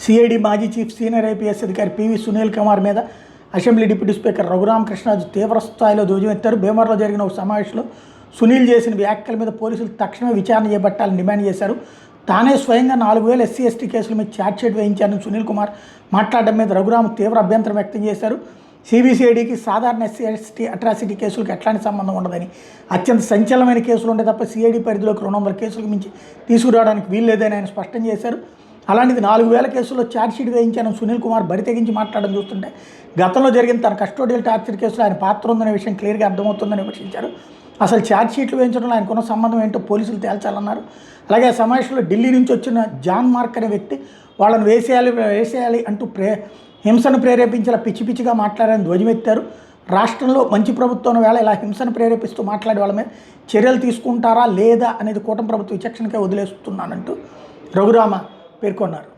CID మాజీ chief senior IPS అధికారి PV Sunil Kumar మీద అసెంబ్లీ డిప్యూటీ స్పీకర్ రఘురామకృష్ణరాజు తీవ్ర స్థాయిలో ధ్వజమెత్తారు. భీమవరంలో జరిగిన ఒక సమావేశంలో సునీల్ చేసిన వ్యాఖ్యల మీద పోలీసులు తక్షణమే విచారణ చేపట్టాలని డిమాండ్ చేశారు. తానే స్వయంగా 4000 ఎస్సీ ఎస్టీ కేసుల మీద ఛార్జ్షీట్ వేయించారని సునీల్ కుమార్ మాట్లాడడం మీద రఘురామ తీవ్ర అభ్యంతరం వ్యక్తం చేశారు. సిబిసిఐడికి సాధారణ ఎస్సీ ఎస్టీ అట్రాసిటీ కేసులకు ఎట్లాంటి సంబంధం ఉండదని, అత్యంత సంచలనమైన కేసులు ఉంటే తప్ప సిఐడి పరిధిలోకి 200 కేసులకు మించి తీసుకురావడానికి వీల్లేదని ఆయన స్పష్టం చేశారు. అలాంటిది 4000 కేసుల్లో ఛార్జ్షీట్ వేయించానని సునీల్ కుమార్ బరి తెగించి మాట్లాడడం చూస్తుంటే గతంలో జరిగిన తన కస్టోడియల్ టార్చర్ కేసులో ఆయన పాత్ర ఉందనే విషయం క్లియర్గా అర్థమవుతుందని విమర్శించారు. అసలు ఛార్జ్షీట్లు వేయించడంలో ఆయనకున్న సంబంధం ఏంటో పోలీసులు తేల్చాలన్నారు. అలాగే ఆ సమావేశంలో ఢిల్లీ నుంచి వచ్చిన జాన్ మార్క్ అనే వ్యక్తి వాళ్ళని వేసేయాలి అంటూ హింసను ప్రేరేపించేలా పిచ్చి పిచ్చిగా మాట్లాడారని ధ్వజమెత్తారు. రాష్ట్రంలో మంచి ప్రభుత్వం వేళ ఇలా హింసను ప్రేరేపిస్తూ మాట్లాడే వాళ్ళ మీద చర్యలు తీసుకుంటారా లేదా అనేది కూటమి ప్రభుత్వ విచక్షణకే వదిలేస్తున్నానంటూ రఘురామ పేర్కొన్నారు.